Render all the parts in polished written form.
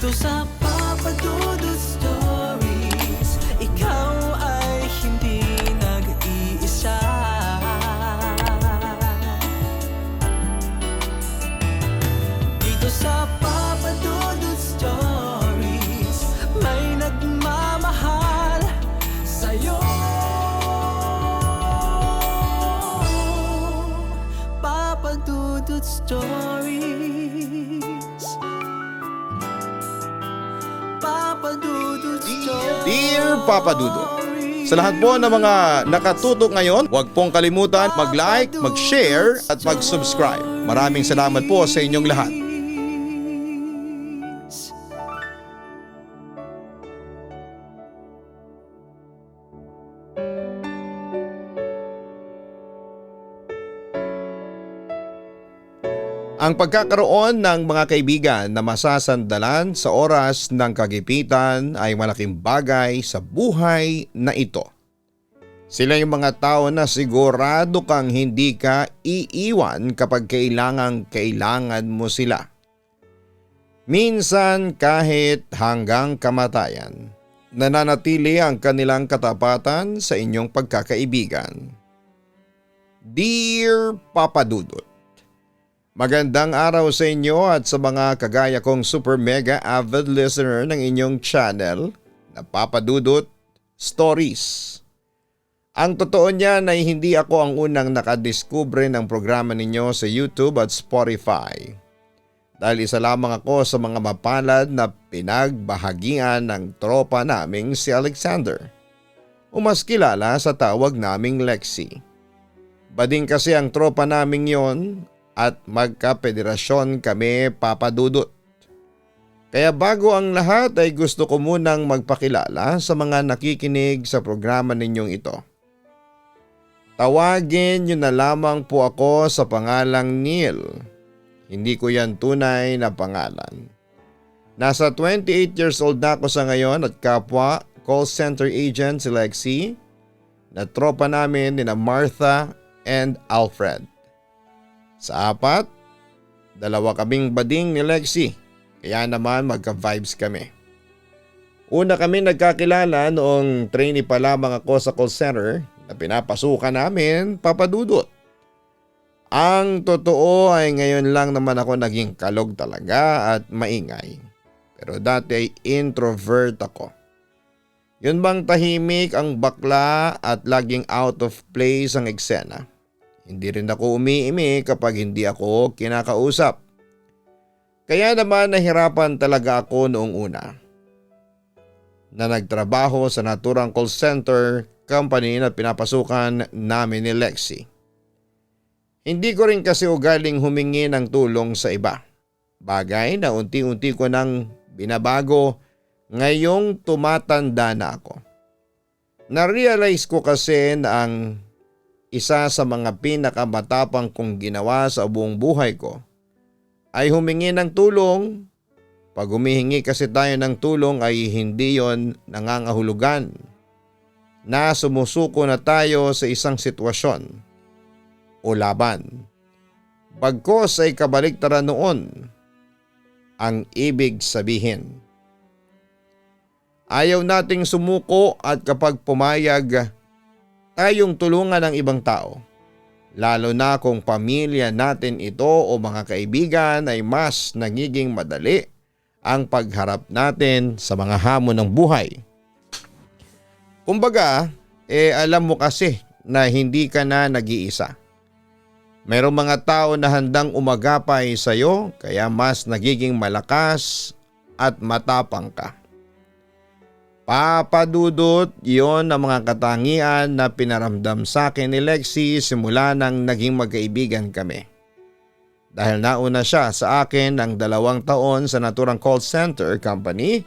Dito sa Papa Dudut Stories, ikaw ay hindi nag-iisa. Dito sa Papa Dudut Stories, may nagmamahal sa'yo. Papa Dudut Stories, Papa Dudut Stories. Dear Papa Dudut, sa lahat po ng mga nakatutok ngayon, huwag pong kalimutan mag-like, mag-share at mag-subscribe. Maraming salamat po sa inyong lahat. Ang pagkakaroon ng mga kaibigan na masasandalan sa oras ng kagipitan ay malaking bagay sa buhay na ito. Sila yung mga tao na sigurado kang hindi ka iiwan kapag kailangan mo sila. Minsan kahit hanggang kamatayan, nananatili ang kanilang katapatan sa inyong pagkakaibigan. Dear Papa Dudut, magandang araw sa inyo at sa mga kagaya kong super mega avid listener ng inyong channel na Papa Dudut Stories. Ang totoo niyan ay hindi ako ang unang nakadiskubre ng programa ninyo sa YouTube at Spotify. Dahil isa lamang ako sa mga mapalad na pinagbahagian ng tropa naming si Alexander, o mas kilala sa tawag naming Lexi. Bading kasi ang tropa naming yon at magkapederasyon kami, Papa Dudut. Kaya bago ang lahat ay gusto ko munang magpakilala sa mga nakikinig sa programa ninyong ito. Tawagin niyo na lamang po ako sa pangalang Neil. Hindi ko yan tunay na pangalan. Nasa 28 years old na ako sa ngayon at kapwa call center agent si Lexi na tropa namin ni Martha and Alfred. Sa apat, dalawa kaming bading ni Lexi, kaya naman magka-vibes kami. Una kami nagkakilala noong trainee pa lamang ako sa call center na pinapasukan namin, Papa Dudut. Ang totoo ay ngayon lang naman ako naging kalog talaga at maingay. Pero dati ay introvert ako. Yun bang tahimik ang bakla at laging out of place ang eksena. Hindi rin ako umiimi kapag hindi ako kinakausap. Kaya naman nahirapan talaga ako noong una na nagtrabaho sa naturang call center company na pinapasukan namin ni Lexi. Hindi ko rin kasi ugaling humingi ng tulong sa iba. Bagay na unti-unti ko nang binabago ngayong tumatanda na ako. Na-realize ko kasi na ang isa sa mga pinakamatapang kong ginawa sa buong buhay ko ay humingi ng tulong. Pag humihingi kasi tayo ng tulong ay hindi yon nangangahulugan na sumusuko na tayo sa isang sitwasyon o laban. Bagkus ay kabaliktaran noon ang ibig sabihin. Ayaw nating sumuko at kapag pumayag tayong tulungan ng ibang tao, lalo na kung pamilya natin ito o mga kaibigan, ay mas nagiging madali ang pagharap natin sa mga hamon ng buhay. Kumbaga, alam mo kasi na hindi ka na nag-iisa. Merong mga tao na handang umagapay sa iyo kaya mas nagiging malakas at matapang ka. Papa Dudut, yon ang mga katangian na pinaramdam sa akin ni Lexi simula nang naging magkaibigan kami. Dahil nauna siya sa akin ng 2 taon sa naturang call center company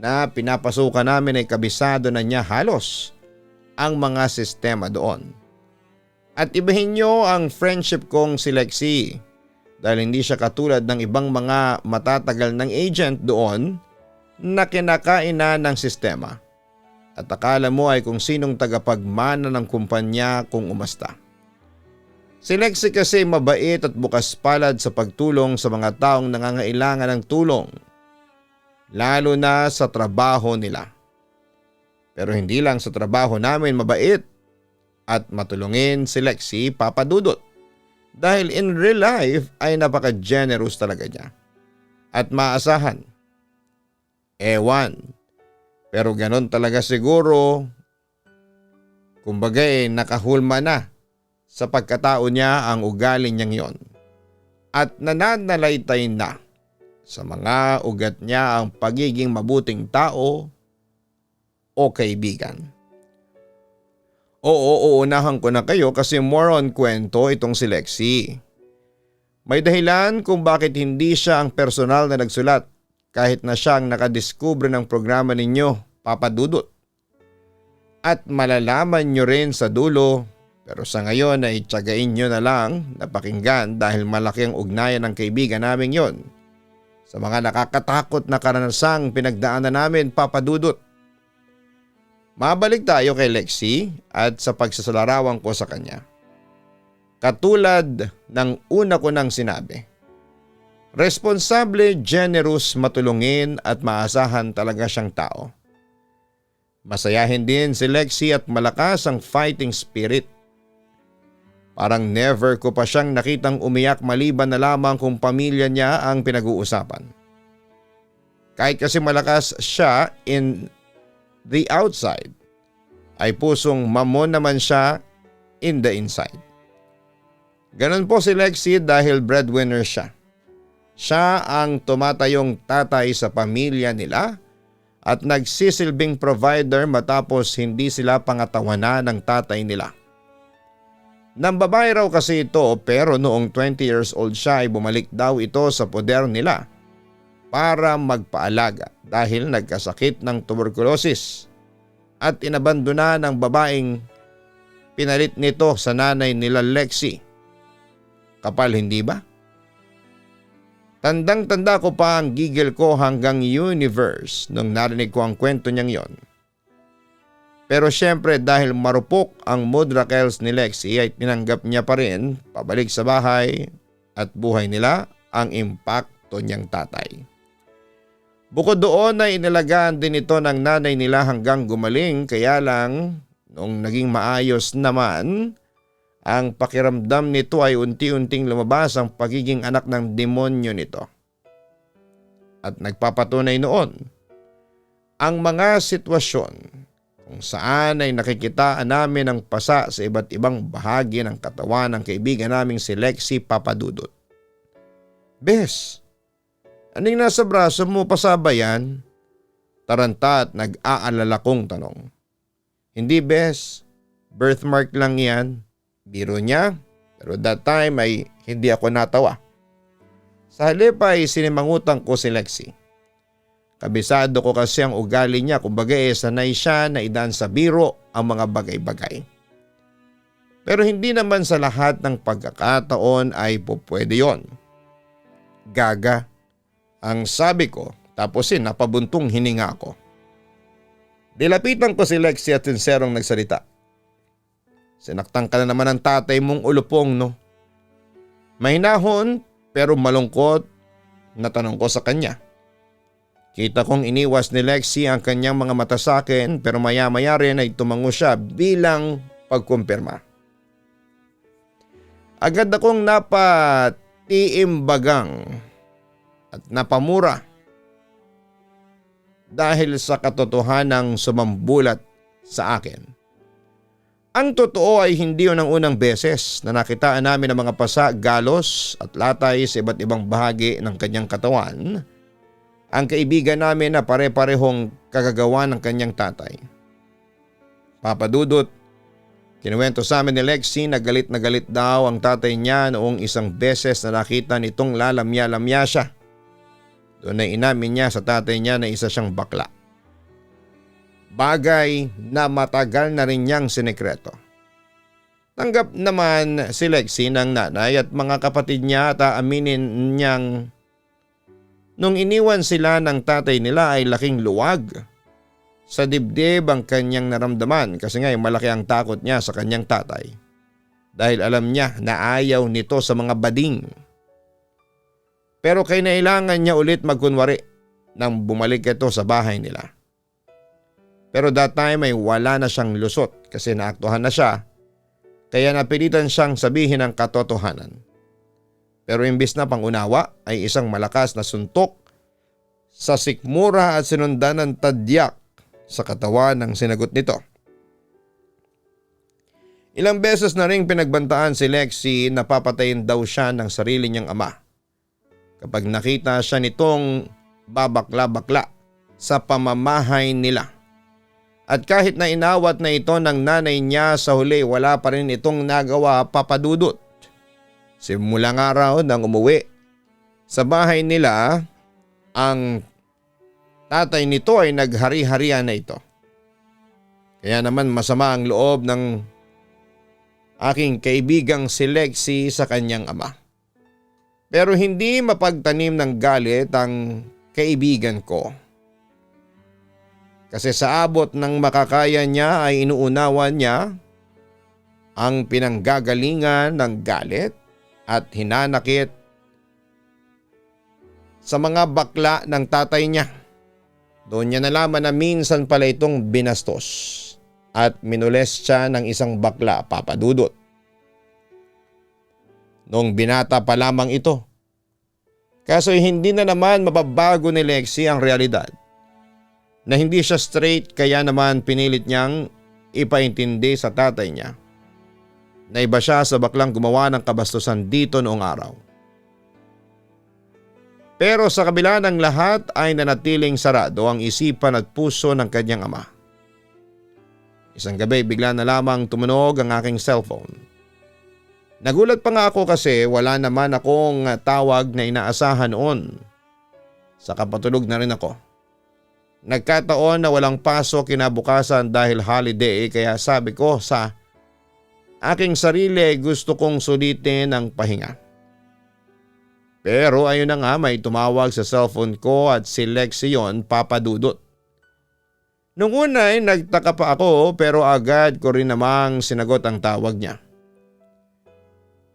na pinapasukan namin ay kabisado na niya halos ang mga sistema doon. At ibahin niyo ang friendship kong si Lexi dahil hindi siya katulad ng ibang mga matatagal ng agent doon na kinakain na ng sistema at akala mo ay kung sinong tagapagmana ng kumpanya kung umasta. Si Lexi kasi mabait at bukas palad sa pagtulong sa mga taong nangangailangan ng tulong. lalo na sa trabaho nila. Pero hindi lang sa trabaho namin mabait at matulungin si Lexie, Papa Dudut. Dahil in real life ay napaka-generous talaga niya at maasahan. Ewan, pero ganon talaga siguro. Kumbaga nakahulma na sa pagkatao niya ang ugali niyang yon. At nananalaytay na sa mga ugat niya ang pagiging mabuting tao o kaibigan. Oo, uunahan ko na kayo kasi more on kwento itong si Lexie. May dahilan kung bakit hindi siya ang personal na nagsulat kahit na siyang nakadiskubre ng programa ninyo, Papa Dudut. At malalaman nyo rin sa dulo, pero sa ngayon ay tiyagain nyo na lang na pakinggan dahil malaki ang ugnayan ng kaibigan namin yon sa mga nakakatakot na karanasang pinagdaanan namin, Papa Dudut. Mabalik tayo kay Lexie at sa pagsasalarawan ko sa kanya. Katulad ng una ko nang sinabi, responsable, generous, matulungin at maasahan talaga siyang tao. Masayahin din si Lexie at malakas ang fighting spirit. Parang never ko pa siyang nakitang umiyak maliban na lamang kung pamilya niya ang pinag-uusapan. Kahit kasi malakas siya in the outside, ay pusong mamon naman siya in the inside. Ganon po si Lexie dahil breadwinner siya. Siya ang tumatayong tatay sa pamilya nila at nagsisilbing provider matapos hindi sila pangatawanan ng tatay nila. Nambabae raw kasi ito pero noong 20 years old siya ay bumalik daw ito sa poder nila para magpaalaga dahil nagkasakit ng tuberculosis at inabandona ng babaeng pinalit nito sa nanay nila Lexie. Kapal hindi ba? Tandang-tanda ko pa ang gigil ko hanggang universe nung narinig ko ang kwento niyang yon. Pero syempre dahil marupok ang mood rakels ni Lexie ay tinanggap niya pa rin pabalik sa bahay at buhay nila ang impakto niyang tatay. Bukod doon ay inalagaan din ito ng nanay nila hanggang gumaling, kaya lang nung naging maayos naman, ang pakiramdam nito ay unti-unting lumabas ang pagiging anak ng demonyo nito. At nagpapatunay noon ang mga sitwasyon kung saan ay nakikitaan namin ang pasa sa iba't ibang bahagi ng katawan ng kaibigan naming si Lexie, Papa Dudut. Bes, anong nasa braso mo, pasa ba yan? Taranta at nag-aalala kong tanong. Hindi bes, birthmark lang yan. Biro niya, pero that time ay hindi ako natawa. Sa halip ay sinimangutang ko si Lexie. Kabisado ko kasi ang ugali niya, kumbaga sanay siya na idaan sa biro ang mga bagay-bagay. Pero hindi naman sa lahat ng pagkakataon ay pupwede yon. Gaga, ang sabi ko, tapos napabuntong hininga ko. Dilapitan ko si Lexie at sinserong nagsalita. Sinaktan ka na naman ng tatay mong ulupong, no? Mahinahon pero malungkot na tanong ko sa kanya. Kita kong iniwas ni Lexie ang kanyang mga mata sa akin pero maya-maya rin ay tumango siya bilang pagkumpirma. Agad akong napatiimbagang at napamura dahil sa katotohanang sumambulat sa akin. Ang totoo ay hindi yun ang unang beses na nakitaan namin ang mga pasa, galos at latay sa iba't ibang bahagi ng kanyang katawan. Ang kaibigan namin na pare-parehong kagagawa ng kanyang tatay. Papa Dudut, kinuwento sa amin ni Lexie na galit daw ang tatay niya noong isang beses na nakita nitong lalamya-lamya siya. Doon ay inamin niya sa tatay niya na isa siyang bakla. Bagay na matagal na rin niyang sinekreto. Tanggap naman si Lexie ng nanay at mga kapatid niya at aaminin niyang nung iniwan sila ng tatay nila ay laking luwag sa dibdib ang kanyang naramdaman kasi nga malaki ang takot niya sa kanyang tatay. Dahil alam niya na ayaw nito sa mga bading. Pero kailangan niya ulit magkunwari nang bumalik ito sa bahay nila. Pero that time ay wala na siyang lusot kasi naaktuhan na siya, kaya napilitan siyang sabihin ang katotohanan. Pero imbis na pangunawa ay isang malakas na suntok sa sikmura at sinundan ng tadyak sa katawan ng sinagot nito. Ilang beses na ring pinagbantaan si Lexie na papatayin daw siya ng sarili niyang ama kapag nakita siya nitong babakla-bakla sa pamamahay nila. At kahit na inawat na ito ng nanay niya, sa huli wala pa rin itong nagawa, Papa Dudut. Simulang araw nang umuwi sa bahay nila, ang tatay nito ay naghari-harian na ito. Kaya naman masama ang loob ng aking kaibigang si Lexie sa kanyang ama. Pero hindi mapagtanim ng galit ang kaibigan ko. Kasi sa abot ng makakaya niya ay inuunawan niya ang pinanggagalingan ng galit at hinanakit sa mga bakla ng tatay niya. Doon niya nalaman na minsan pala itong binastos at minules siya ng isang bakla, Papa Dudut. Noong binata pa lamang ito. Kaso hindi na naman mababago ni Lexie ang realidad na hindi siya straight, kaya naman pinilit niyang ipaintindi sa tatay niya na iba siya sa baklang gumawa ng kabastusan dito noong araw. Pero sa kabila ng lahat ay nanatiling sarado ang isipan at puso ng kanyang ama. Isang gabi bigla na lamang tumunog ang aking cellphone. Nagulat pa nga ako kasi wala naman akong tawag na inaasahan noon. Saka patulog na rin ako. Nagkataon na walang pasok kinabukasan dahil holiday, kaya sabi ko sa aking sarili gusto kong sulitin ang pahinga. Pero ayun na nga, may tumawag sa cellphone ko at si Lexie yun, Papa Dudut. Nung una ay nagtaka pa ako pero agad ko rin namang sinagot ang tawag niya.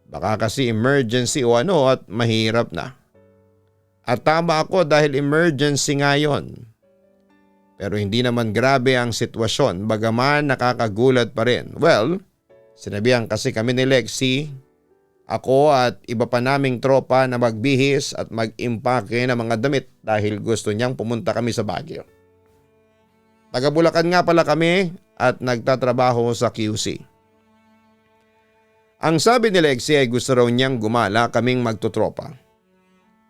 Baka kasi emergency o ano at mahirap na. At tama ako dahil emergency nga yun. Pero hindi naman grabe ang sitwasyon, bagaman nakakagulat pa rin. Well, sinabihan kasi kami ni Lexie, ako at iba pa naming tropa na magbihis at mag-impake ng mga damit dahil gusto niyang pumunta kami sa Baguio. Taga Bulacan nga pala kami at nagtatrabaho sa QC. Ang sabi ni Lexie ay gusto raw niyang gumala kaming magtutropa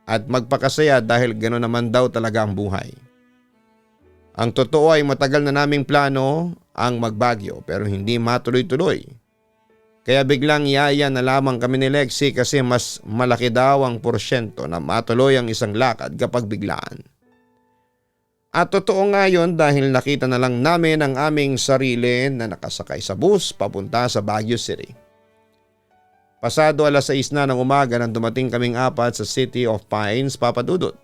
at magpakasaya dahil gano'n naman daw talaga ang buhay. Ang totoo ay matagal na naming plano ang magbagyo pero hindi matuloy-tuloy. Kaya biglang yaya na lamang kami ni Lexie kasi mas malaki daw ang porsyento na matuloy ang isang lakad kapag biglaan. At totoo nga yun dahil nakita na lang namin ang aming sarili na nakasakay sa bus papunta sa Baguio City. Pasado 6:00 na ng umaga nang dumating kaming apat sa City of Pines, Papa Dudut.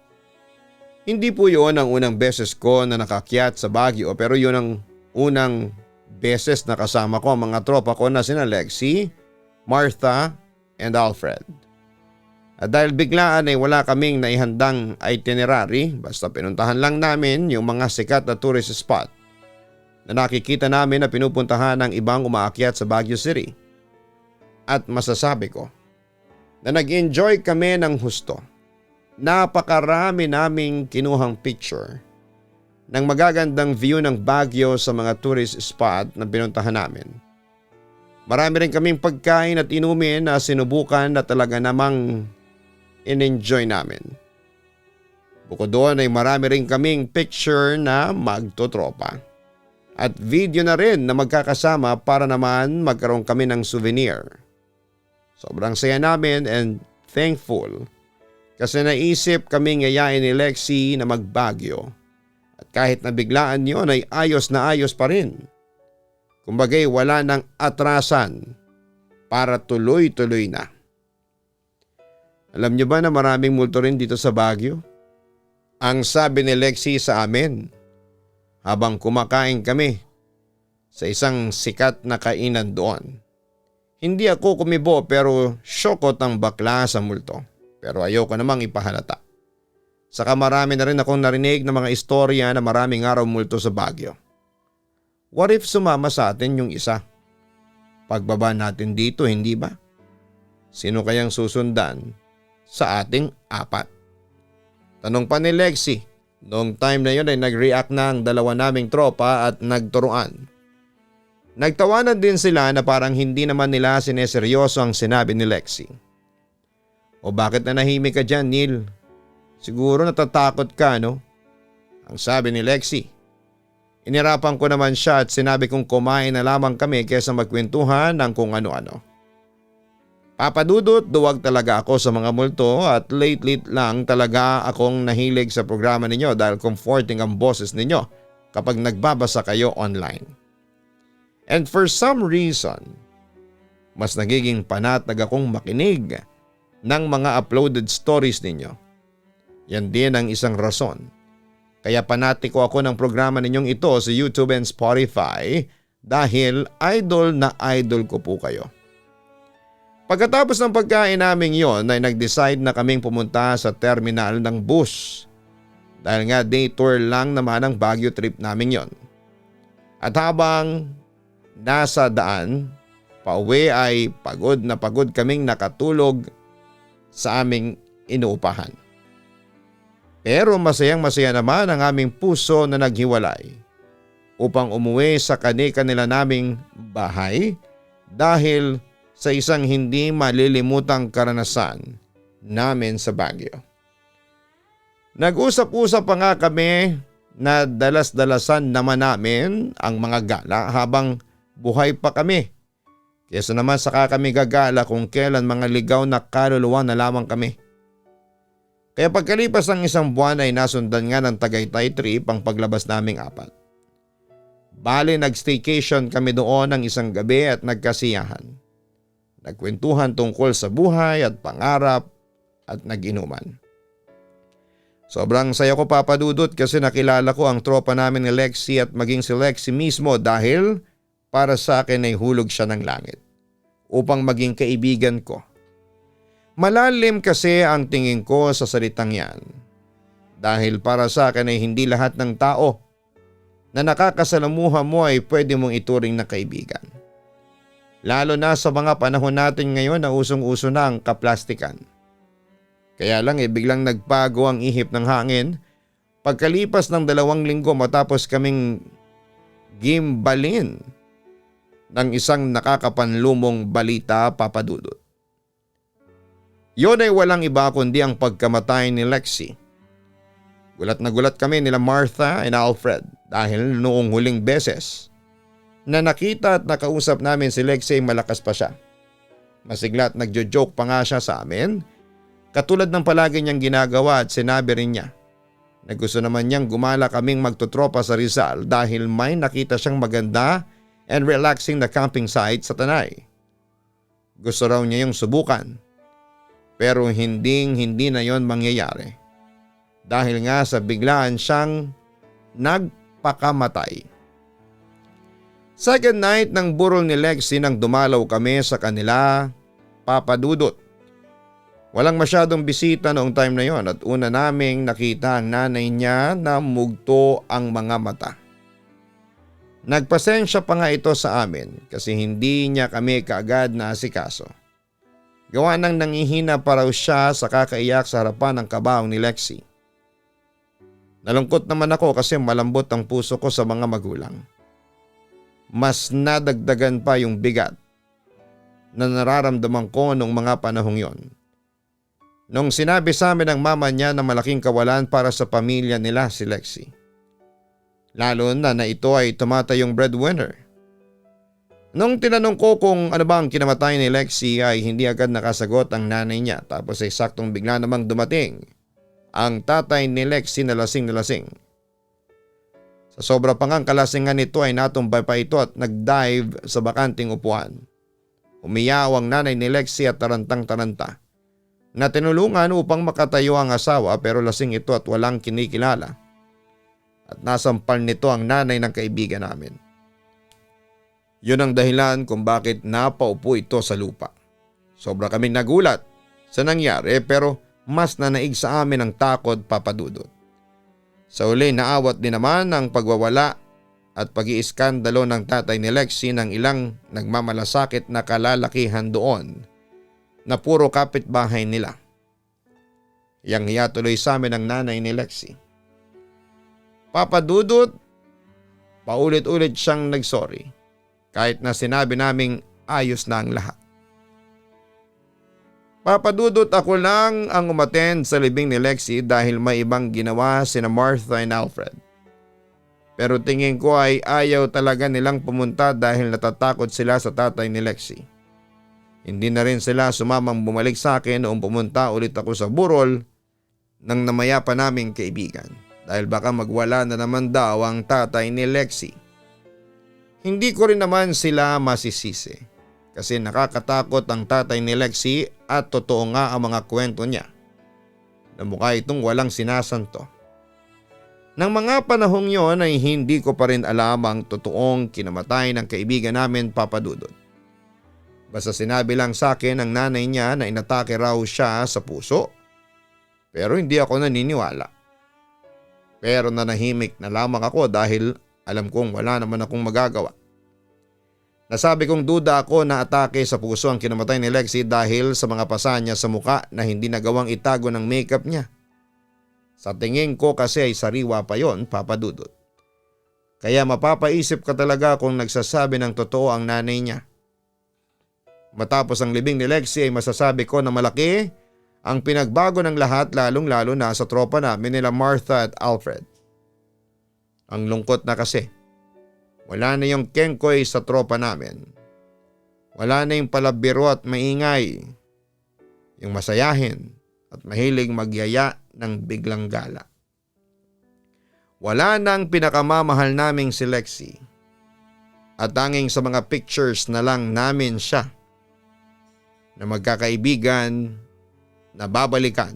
Hindi po yun ang unang beses ko na nakakyat sa Baguio pero yun ang unang beses na kasama ko ang mga tropa ko na sina Lexie, Martha, and Alfred. At dahil biglaan ay wala kaming naihandang itinerary, basta pinuntahan lang namin yung mga sikat na tourist spot na nakikita namin na pinupuntahan ng ibang umaakyat sa Baguio City. At masasabi ko na nag-enjoy kami ng husto. Napakarami naming kinuhang picture ng magagandang view ng Baguio sa mga tourist spot na pinuntahan namin. Marami rin kaming pagkain at inumin na sinubukan na talaga namang in-enjoy namin. Bukod doon ay marami rin kaming picture na magtotropa. At video na rin na magkakasama para naman magkaroon kami ng souvenir. Sobrang saya namin and thankful kasi naisip kaming yayain ni Lexie na magbagyo. At kahit na biglaan yun ay ayos na ayos pa rin. Kumbagay wala nang atrasan para tuloy-tuloy na. Alam niyo ba na maraming multo rin dito sa Baguio? Ang sabi ni Lexie sa amin habang kumakain kami sa isang sikat na kainan doon. Hindi ako kumibo pero syokot ang bakla sa multo. Pero ayoko namang ipahalata. Saka marami na rin akong narinig na mga istorya na maraming araw multo sa Baguio. What if sumama sa atin yung isa? Pagbaba natin dito, hindi ba? Sino kayang susundan sa ating apat? Tanong pa ni Lexi. Noong time na yun ay nag-react na ang dalawa naming tropa at nagturuan. Nagtawanan din sila na parang hindi naman nila sineseryoso ang sinabi ni Lexi. O bakit nanahimik ka dyan, Neil? Siguro natatakot ka, no? Ang sabi ni Lexi. Inirapan ko naman siya at sinabi kong kumain na lamang kami kaysa magkwentuhan ng kung ano-ano. Papadudot, duwag talaga ako sa mga multo at late lang talaga akong nahilig sa programa ninyo dahil comforting ang boses ninyo kapag nagbabasa kayo online. And for some reason, mas nagiging panatag akong makinig ng mga uploaded stories ninyo. Yan din ang isang rason. Kaya panatiko ako ng programa ninyong ito sa YouTube and Spotify dahil idol na idol ko po kayo. Pagkatapos ng pagkain namin yon ay nag-decide na kaming pumunta sa terminal ng bus. Dahil nga day tour lang naman ang Baguio trip namin yon. At habang nasa daan, pauwi ay pagod na pagod kaming nakatulog sa aming inuupahan. Pero masayang-masaya naman ang aming puso na naghiwalay upang umuwi sa kani-kanila naming bahay dahil sa isang hindi malilimutang karanasan namin sa Baguio. Nag-usap-usap pa nga kami na dalas-dalasan naman namin ang mga gala habang buhay pa kami. Kesa naman saka kami gagala kung kailan mga ligaw na kaluluwa na lamang kami. Kaya pagkalipas ng isang buwan ay nasundan nga ng Tagaytay trip ang paglabas naming apat. Bale nag-staycation kami doon ng isang gabi at nagkasiyahan. Nagkwentuhan tungkol sa buhay at pangarap at nag-inuman. Sobrang saya ko papadudot kasi nakilala ko ang tropa namin ni Lexi at maging si Lexi mismo dahil para sa akin ay hulog siya ng langit upang maging kaibigan ko. Malalim kasi ang tingin ko sa salitang yan dahil para sa akin ay hindi lahat ng tao na nakakasalamuha mo ay pwede mong ituring na kaibigan. Lalo na sa mga panahon natin ngayon na usong-uso na ang kaplastikan. Kaya lang biglang nagbago ang ihip ng hangin pagkalipas ng 2 linggo matapos kaming gimbalin ng isang nakakapanlumong balita papadudot. Yon ay walang iba kundi ang pagkamatay ni Lexi. Gulat na gulat kami nila Martha and Alfred dahil noong huling beses na nakita at nakausap namin si Lexi malakas pa siya. Masigla at nagjo-joke pa nga siya sa amin, katulad ng palagi niyang ginagawa at sinabi rin niya na gusto naman niyang gumala kaming magtutropa sa Rizal dahil may nakita siyang maganda and relaxing na camping site sa Tanay. Gusto raw niya yung subukan pero hindi na yon mangyayari dahil nga sa biglaan siyang nagpakamatay. Second night ng burol ni Lexi nang dumalaw kami sa kanila, papadudot. Walang masyadong bisita noong time na yon at una naming nakita ang nanay niya na mugto ang mga mata. Nagpasensya pa nga ito sa amin kasi hindi niya kami kaagad na asikaso. Gawa nang nangihina pa raw siya sa kakaiyak sa harapan ng kabaong ni Lexi. Nalungkot naman ako kasi malambot ang puso ko sa mga magulang. Mas nadagdagan pa yung bigat na nararamdaman ko noong mga panahong yon. Nung sinabi sa amin ng mama niya na malaking kawalan para sa pamilya nila si Lexi. Lalo na ito ay tumatayong breadwinner. Nung tinanong ko kung ano ba ang kinamatay ni Lexi ay hindi agad nakasagot ang nanay niya tapos ay saktong bigla namang dumating ang tatay ni Lexi na lasing na lasing. Sa sobra pang ang kalasingan nito ay natumbay pa ito at nag-dive sa bakanting upuan. Umiyaw ang nanay ni Lexi at tarantang-taranta na tinulungan upang makatayo ang asawa pero lasing ito at walang kinikilala. At nasampal nito ang nanay ng kaibigan namin. Yun ang dahilan kung bakit napaupo ito sa lupa. Sobra kaming nagulat sa nangyari pero mas nanaig sa amin ang takot, Papa Dudut. Sa uli naawat din naman ang pagwawala at pag-iiskandalo ng tatay ni Lexie ng ilang nagmamalasakit na kalalakihan doon na puro kapitbahay nila. Hiyang-hiya tuloy sa amin ang nanay ni Lexie. Papa Dudut, paulit-ulit siyang nagsorry kahit na sinabi naming ayos na ang lahat. Papa Dudut, ako lang ang umattend sa libing ni Lexie dahil may ibang ginawa sina Martha and Alfred. Pero tingin ko ay ayaw talaga nilang pumunta dahil natatakot sila sa tatay ni Lexie. Hindi na rin sila sumamang bumalik sa akin noong pumunta ulit ako sa burol ng namaya pa naming kaibigan dahil baka magwala na naman daw ang tatay ni Lexie. Hindi ko rin naman sila masisisi kasi nakakatakot ang tatay ni Lexie at totoo nga ang mga kwento niya na mukha itong walang sinasanto. Nang mga panahong yon ay hindi ko pa rin alam ang totoong kinamatay ng kaibigan namin, Papa Dudut. Basta sinabi lang sa akin ng nanay niya na inatake raw siya sa puso. Pero hindi ako naniniwala. Pero nanahimik na lamang ako dahil alam kong wala naman akong magagawa. Nasabi kong duda ako na atake sa puso ang kinamatay ni Lexie dahil sa mga pasa niya sa muka na hindi nagawang itago ng makeup niya. Sa tingin ko kasi ay sariwa pa yon, Papa Dudut. Kaya mapapaisip ka talaga kung nagsasabi ng totoo ang nanay niya. Matapos ang libing ni Lexie ay masasabi ko na malaki ang pinagbago ng lahat, lalong-lalo na sa tropa namin nila Martha at Alfred. Ang lungkot na kasi, wala na yung kengkoy sa tropa namin. Wala na yung palabiro at maingay. Yung masayahin at mahilig magyaya ng biglang gala. Wala nang pinakamamahal naming si Lexie. At tanging sa mga pictures na lang namin siya na magkakaibigan, na babalikan.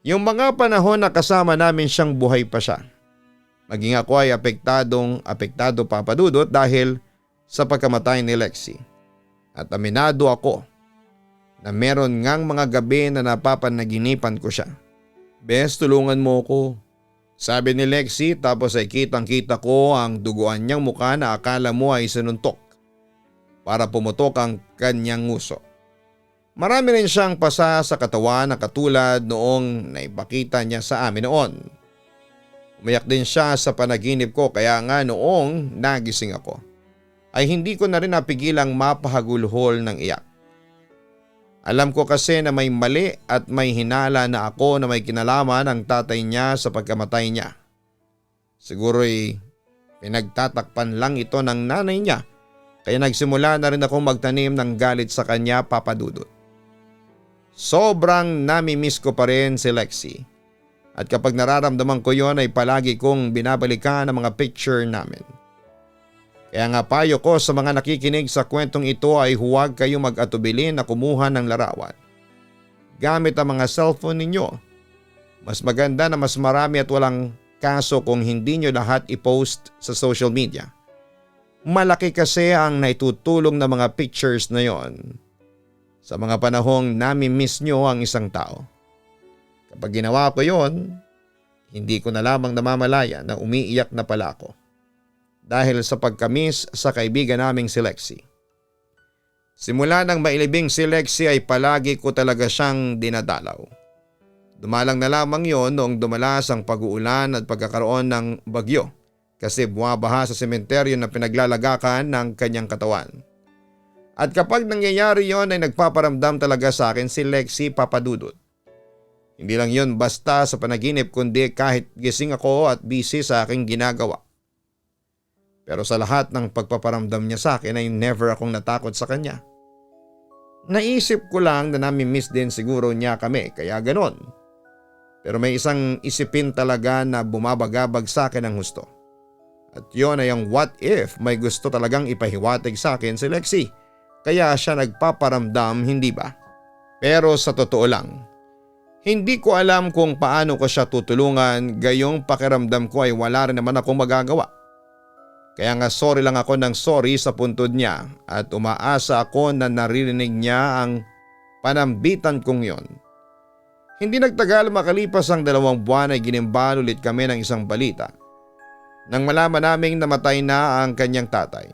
Yung mga panahon na kasama namin siyang buhay pa siya. Maging ako ay apektado, Papa Dudut, dahil sa pagkamatay ni Lexie. At aminado ako na meron ngang mga gabi na napapanaginipan ko siya. Bes, tulungan mo ko. Sabi ni Lexie, tapos ay kitang-kita ko ang duguan niyang mukha na akala mo ay sinuntok para pumutok ang kanyang nguso. Marami rin siyang pasa sa katawan na katulad noong naipakita niya sa amin noon. Umayak din siya sa panaginip ko kaya nga noong nagising ako ay hindi ko na rin napigilang mapahagulhol ng iyak. Alam ko kasi na may mali at may hinala na ako na may kinalaman ang tatay niya sa pagkamatay niya. Siguro'y pinagtatakpan lang ito ng nanay niya kaya nagsimula na rin akong magtanim ng galit sa kanya, Papa Dudut. Sobrang nami-miss ko pa rin si Lexie. At kapag nararamdaman ko yon ay palagi kong binabalikan ang mga picture namin. Kaya nga payo ko sa mga nakikinig sa kwentong ito ay huwag kayong mag-atubili na kumuha ng larawan. Gamit ang mga cellphone ninyo. Mas maganda na mas marami at walang kaso kung hindi nyo lahat i-post sa social media. Malaki kasi ang naitutulong na mga pictures na yon sa mga panahong nami-miss nyo ang isang tao. Kapag ginawa ko yon, hindi ko na lamang namamalaya na umiiyak na pala ako. Dahil sa pagkamiss sa kaibigan naming si Lexie. Simula nang mailibing si Lexie ay palagi ko talaga siyang dinadalaw. Dumalang na lamang yon noong dumalas ang pag-uulan at pagkakaroon ng bagyo kasi bumabaha sa sementeryo na pinaglalagakan ng kanyang katawan. At kapag nangyayari yon ay nagpaparamdam talaga sa akin si Lexie, Papa Dudut. Hindi lang yon basta sa panaginip kundi kahit gising ako at busy sa aking ginagawa. Pero sa lahat ng pagpaparamdam niya sa akin ay never akong natakot sa kanya. Naisip ko lang na nami-miss din siguro niya kami kaya ganon. Pero may isang isipin talaga na bumabagabag sa akin ng husto. At yon ay ang what if may gusto talagang ipahiwatig sa akin si Lexie. Kaya siya nagpaparamdam, hindi ba? Pero sa totoo lang, hindi ko alam kung paano ko siya tutulungan, gayong pakiramdam ko ay wala rin naman akong magagawa. Kaya nga sorry lang ako ng sorry sa puntod niya at umaasa ako na naririnig niya ang panambitan kong yon. Hindi nagtagal makalipas ang 2 buwan ay ginimbal ulit kami ng isang balita nang malaman naming namatay na ang kanyang tatay.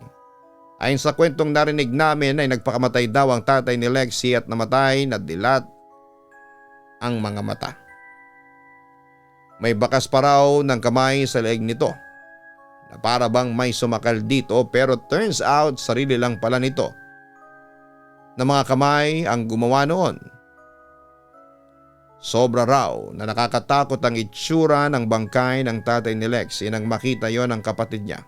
Ayon sa kwentong narinig namin ay nagpakamatay daw ang tatay ni Lexie at namatay na dilat ang mga mata. May bakas pa raw ng kamay sa leeg nito na para bang may sumakal dito, pero turns out sarili lang pala nito na mga kamay ang gumawa noon. Sobra raw na nakakatakot ang itsura ng bangkay ng tatay ni Lexie nang makita yon ng kapatid niya.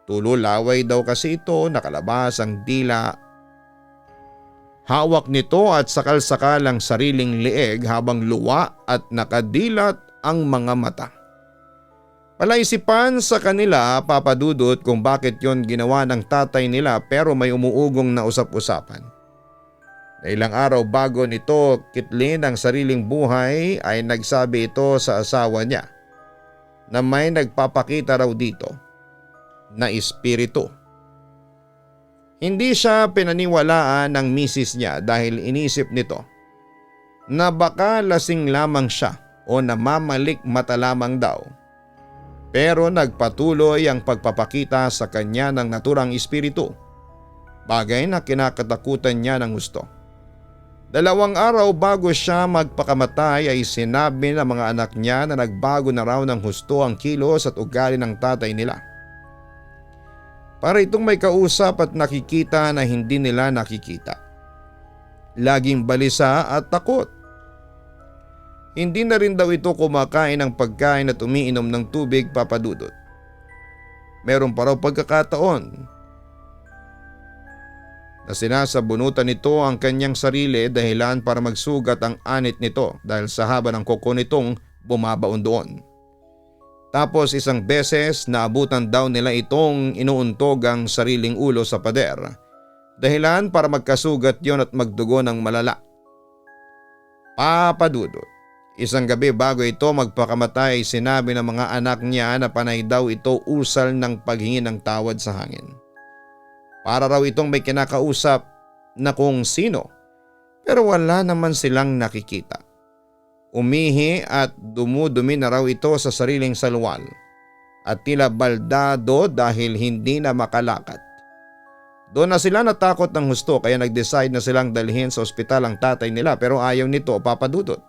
Tululaway daw kasi ito, nakalabas ang dila. Hawak nito at sakal-sakal ang sariling leeg habang luwa at nakadilat ang mga mata. Palaisipan sa kanila, Papa Dudut, kung bakit yon ginawa ng tatay nila, pero may umuugong na usap-usapan. Na ilang araw bago nito kitlin ang sariling buhay ay nagsabi ito sa asawa niya na may nagpapakita raw dito na espiritu. Hindi siya pinaniwalaan ng misis niya dahil inisip nito na baka lasing lamang siya o namamalik mata lamang daw. Pero nagpatuloy ang pagpapakita sa kanya ng naturang espiritu, bagay na kinakatakutan niya ng gusto. 2 araw bago siya magpakamatay ay sinabi ng mga anak niya na nagbago na raw ng husto ang kilos at ugali ng tatay nila. Para itong may kausap at nakikita na hindi nila nakikita. Laging balisa at takot. Hindi na rin daw ito kumakain ng pagkain at umiinom ng tubig, Papa Dudut. Meron pa raw pagkakataon na sinasabunutan nito ang kanyang sarili dahilan para magsugat ang anit nito dahil sa haba ng kuko nitong bumabaon doon. Tapos isang beses naabutan daw nila itong inuuntog ang sariling ulo sa pader, dahilan para magkasugat yon at magdugo ng malala. Papa Dudut, isang gabi bago ito magpakamatay, sinabi ng mga anak niya na panay daw ito usal ng paghingi ng tawad sa hangin. Para raw itong may kinakausap na kung sino, pero wala naman silang nakikita. Umihi at dumudumi na raw ito sa sariling salwal at tila baldado dahil hindi na makalakad. Doon na sila natakot ng husto kaya nag-decide na silang dalhin sa ospital ang tatay nila, pero ayaw nito, Papa Dudut.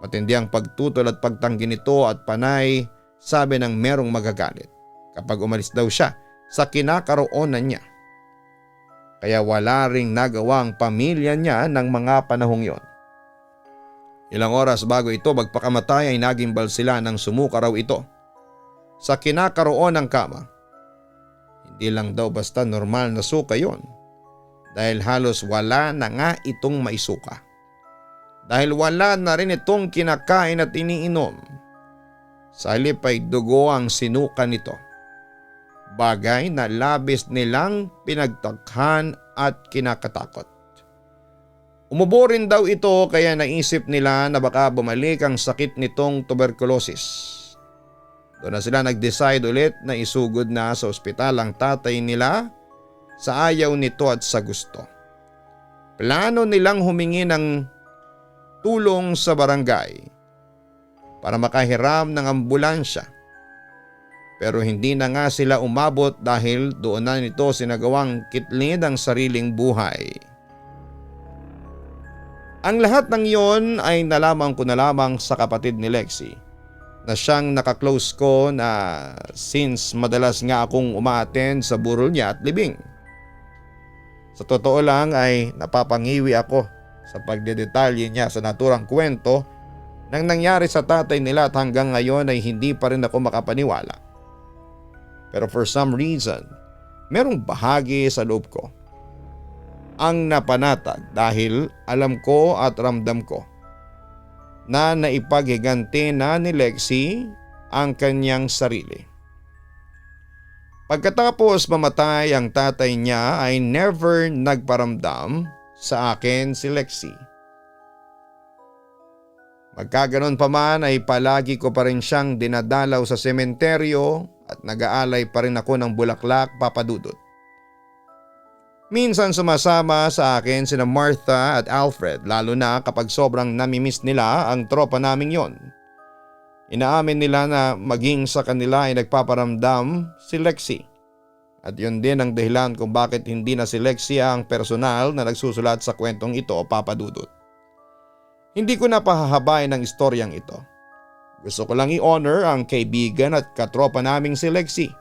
Matindi ang pagtutol at pagtanggi nito at panay sabi ng merong magagalit kapag umalis daw siya sa kinakaroonan niya. Kaya wala ring nagawa ang pamilya niya ng mga panahong yon. Ilang oras bago ito magpakamatay ay nagimbal sila nang sumuka raw ito sa kinakaroon ng kama. Hindi lang daw basta normal na suka yon, dahil halos wala na nga itong maisuka. Dahil wala na rin itong kinakain at iniinom. Sa halip ay dugo ang sinuka nito. Bagay na labis nilang pinagtakhan at kinakatakot. Umubo rin daw ito kaya naisip nila na baka bumalik ang sakit nitong tuberculosis. Doon na sila nag-decide ulit na isugod na sa ospital ang tatay nila sa ayaw nito at sa gusto. Plano nilang humingi ng tulong sa barangay para makahiram ng ambulansya. Pero hindi na nga sila umabot dahil doon na nito sinagawang kitlid ang sariling buhay. Ang lahat ng iyon ay nalaman ko na lamang sa kapatid ni Lexie na siyang nakaklose ko na since madalas nga akong umaattend sa burol niya at libing. Sa totoo lang ay napapangiwi ako sa pagdedetalye niya sa naturang kwento nang nangyari sa tatay nila at hanggang ngayon ay hindi pa rin ako makapaniwala. Pero for some reason, merong bahagi sa loob ko ang napanatag dahil alam ko at ramdam ko na naipaghiganti na ni Lexie ang kanyang sarili. Pagkatapos mamatay ang tatay niya ay never nagparamdam sa akin si Lexie. Magkaganon pa man ay palagi ko pa rin siyang dinadalaw sa sementeryo at nag-aalay pa rin ako ng bulaklak, Papa Dudut. Minsan sumasama sa akin sina Martha at Alfred lalo na kapag sobrang namimiss nila ang tropa naming yon. Inaamin nila na maging sa kanila ay nagpaparamdam si Lexie. At yun din ang dahilan kung bakit hindi na si Lexie ang personal na nagsusulat sa kwentong ito, Papa Dudut. Hindi ko na pahahabain ang istoryang ito. Gusto ko lang i-honor ang kaibigan at katropa naming si Lexie.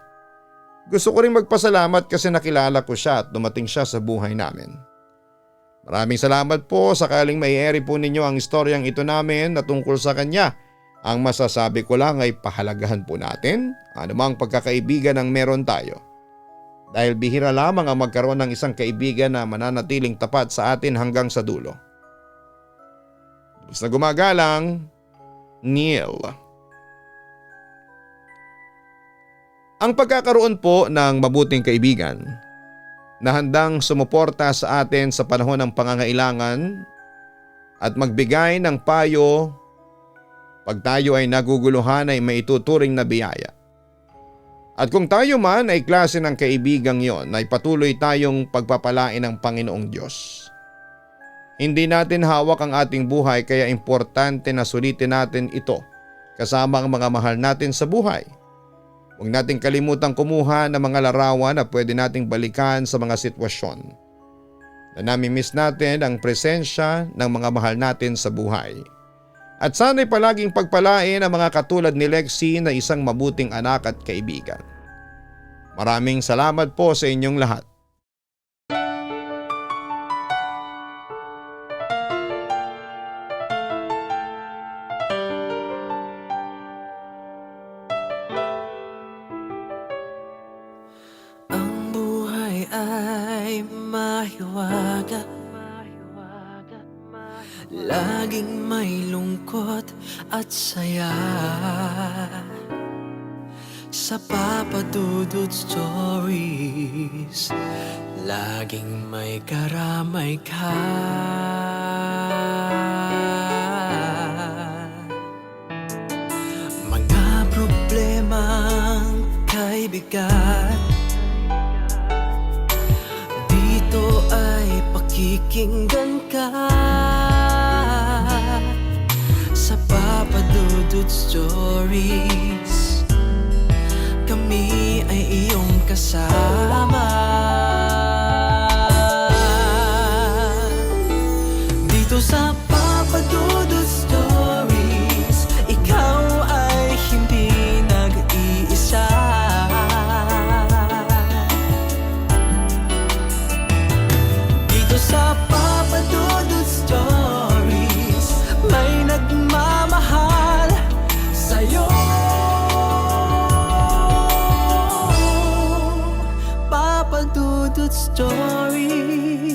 Gusto ko rin magpasalamat kasi nakilala ko siya at dumating siya sa buhay namin. Maraming salamat po sakaling mai-airy po ninyo ang istoryang ito namin na tungkol sa kanya. Ang masasabi ko lang ay pahalagahan po natin anumang pagkakaibigan ang meron tayo. Dahil bihira lamang ang magkaroon ng isang kaibigan na mananatiling tapat sa atin hanggang sa dulo. Lubos na gumagalang, Neil. Ang pagkakaroon po ng mabuting kaibigan na handang sumuporta sa atin sa panahon ng pangangailangan at magbigay ng payo pag tayo ay naguguluhan ay maituturing na biyaya. At kung tayo man ay klase ng kaibigang yon ay patuloy tayong pagpapalain ng Panginoong Diyos. Hindi natin hawak ang ating buhay kaya importante na sulitin natin ito kasama ang mga mahal natin sa buhay. Huwag nating kalimutang kumuha ng mga larawan na pwede nating balikan sa mga sitwasyon na namimiss natin ang presensya ng mga mahal natin sa buhay. At sana'y palaging pagpalain ang mga katulad ni Lexie na isang mabuting anak at kaibigan. Maraming salamat po sa inyong lahat. Ang buhay ay mahiwaga, laging may lungkot at saya. Sa Papa Dudut Stories, laging may karamay ka. Mga problemang kay bigat, dito ay pakikinggan ka. Sa Papa Dudut Stories, kami ay iyong kasama. Dito sa Papa Dudut Stories, ikaw ay hindi nag-iisa. Dito sa Papa Dudut Stories, may nagmamahal sa'yo. Papa Dudut Stories,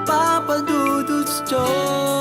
Papa Dudut Stories.